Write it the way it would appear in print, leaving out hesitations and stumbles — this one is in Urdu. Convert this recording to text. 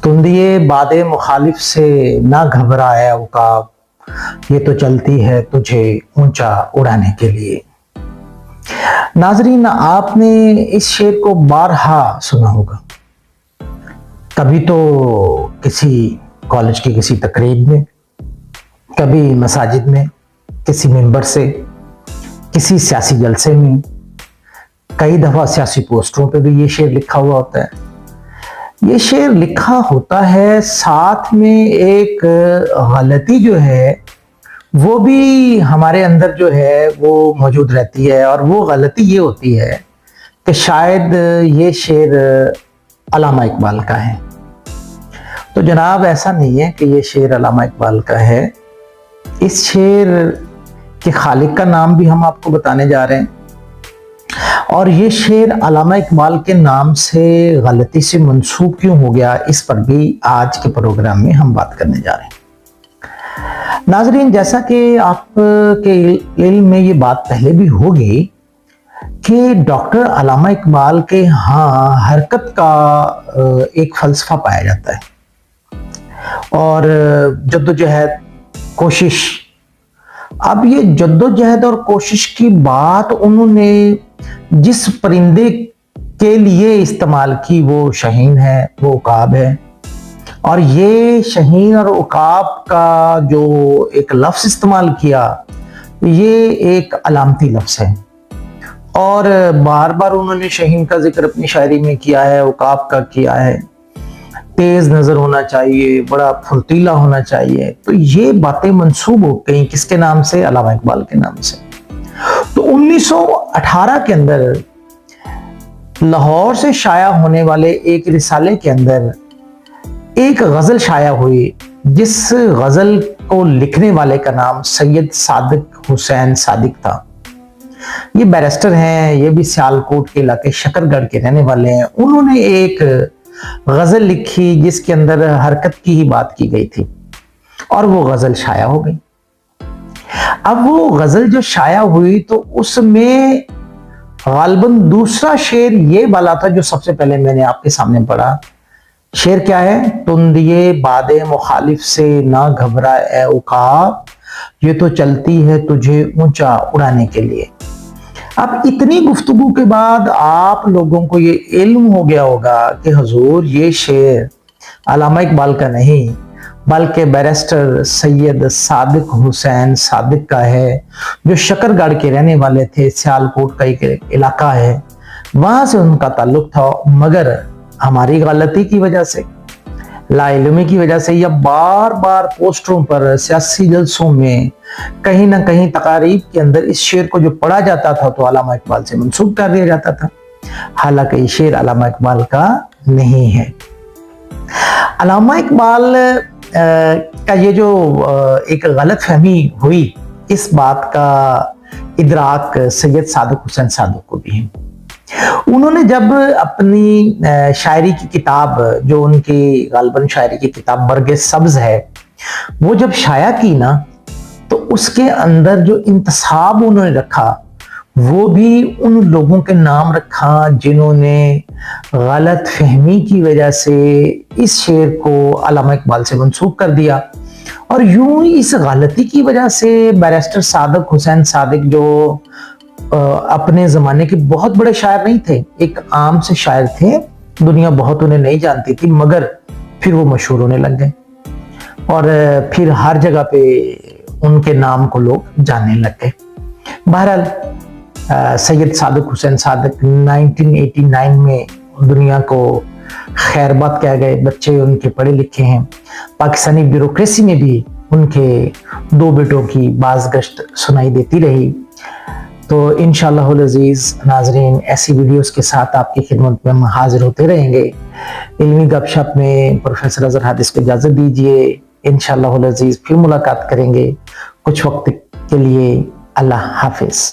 تندیے باد مخالف سے نہ گھبرائے عقاب، یہ تو چلتی ہے تجھے اونچا اڑانے کے لیے۔ ناظرین، آپ نے اس شعر کو بارہا سنا ہوگا، کبھی تو کسی کالج کی کسی تقریب میں، کبھی مساجد میں کسی ممبر سے، کسی سیاسی جلسے میں، کئی دفعہ سیاسی پوسٹروں پہ بھی یہ شعر لکھا ہوا ہوتا ہے۔ یہ شعر لکھا ہوتا ہے، ساتھ میں ایک غلطی جو ہے وہ بھی ہمارے اندر جو ہے وہ موجود رہتی ہے، اور وہ غلطی یہ ہوتی ہے کہ شاید یہ شعر علامہ اقبال کا ہے۔ تو جناب، ایسا نہیں ہے کہ یہ شعر علامہ اقبال کا ہے۔ اس شعر کے خالق کا نام بھی ہم آپ کو بتانے جا رہے ہیں، اور یہ شعر علامہ اقبال کے نام سے غلطی سے منسوب کیوں ہو گیا، اس پر بھی آج کے پروگرام میں ہم بات کرنے جا رہے ہیں۔ ناظرین، جیسا کہ آپ کے علم میں یہ بات پہلے بھی ہوگی کہ ڈاکٹر علامہ اقبال کے ہاں حرکت کا ایک فلسفہ پایا جاتا ہے، اور جدوجہد، کوشش۔ اب یہ جدوجہد اور کوشش کی بات انہوں نے جس پرندے کے لیے استعمال کی وہ شاہین ہے، وہ عقاب ہے، اور یہ شاہین اور عقاب کا جو ایک لفظ استعمال کیا، یہ ایک علامتی لفظ ہے، اور بار بار انہوں نے شاہین کا ذکر اپنی شاعری میں کیا ہے، عقاب کا کیا ہے، تیز نظر ہونا چاہیے، بڑا پھرتیلا ہونا چاہیے۔ تو یہ باتیں منسوب ہو گئیں کس کے نام سے؟ علامہ اقبال کے نام سے۔ تو 1918 کے اندر لاہور سے شائع ہونے والے ایک رسالے کے اندر ایک غزل شائع ہوئی، جس غزل کو لکھنے والے کا نام سید صادق حسین صادق تھا۔ یہ بیرسٹر ہیں، یہ بھی سیالکوٹ کے علاقے شکرگڑھ کے رہنے والے ہیں۔ انہوں نے ایک غزل لکھی جس کے اندر حرکت کی ہی بات کی گئی تھی، اور وہ غزل شائع ہو گئی۔ اب وہ غزل جو شائع ہوئی تو اس میں غالباً دوسرا شعر یہ والا تھا جو سب سے پہلے میں نے آپ کے سامنے پڑھا۔ شعر کیا ہے؟ تندیے باد مخالف سے نہ گھبرا اے عقاب، یہ تو چلتی ہے تجھے اونچا اڑانے کے لیے۔ اب اتنی گفتگو کے بعد آپ لوگوں کو یہ علم ہو گیا ہوگا کہ حضور یہ شعر علامہ اقبال کا نہیں بلکہ بیرسٹر سید صادق حسین صادق کا ہے، جو شکرگڑھ کے رہنے والے تھے، سیالکوٹ کا ایک علاقہ ہے، وہاں سے ان کا تعلق تھا، مگر ہماری غلطی کی وجہ سے، لا علمی کی وجہ سے، یا بار بار پوسٹروں پر، سیاسی جلسوں میں، کہیں نہ کہیں تقاریب کے اندر اس شعر کو جو پڑھا جاتا تھا تو علامہ اقبال سے منسوب کر دیا جاتا تھا، حالانکہ یہ شعر علامہ اقبال کا نہیں ہے۔ علامہ اقبال کا یہ جو ایک غلط فہمی ہوئی، اس بات کا ادراک سید صادق حسین صادق کو بھی ہے۔ انہوں نے جب اپنی شاعری کی کتاب، جو ان کی غالباً شاعری کی کتاب برگ سبز ہے، وہ جب شائع کی نا، تو اس کے اندر جو انتساب انہوں نے رکھا وہ بھی ان لوگوں کے نام رکھا جنہوں نے غلط فہمی کی وجہ سے اس شعر کو علامہ اقبال سے منسوب کر دیا، اور یوں ہی اس غلطی کی وجہ سے بیرسٹر صادق حسین صادق، جو اپنے زمانے کے بہت بڑے شاعر نہیں تھے، ایک عام سے شاعر تھے، دنیا بہت انہیں نہیں جانتی تھی، مگر پھر وہ مشہور ہونے لگ گئے، اور پھر ہر جگہ پہ ان کے نام کو لوگ جاننے لگ گئے۔ بہرحال سید صادق حسین صادق 1989 میں دنیا کو خیر بات کہہ گئے، بچے ان کے پڑھے لکھے ہیں، پاکستانی بیوروکریسی میں بھی ان کے 2 بیٹوں کی بازگشت سنائی دیتی رہی۔ تو انشاءاللہ العزیز ناظرین، ایسی ویڈیوز کے ساتھ آپ کی خدمت میں ہم حاضر ہوتے رہیں گے۔ علمی گپ شپ میں پروفیسر اظہر حادث کو اجازت دیجیے، انشاءاللہ العزیز پھر ملاقات کریں گے۔ کچھ وقت کے لیے اللہ حافظ۔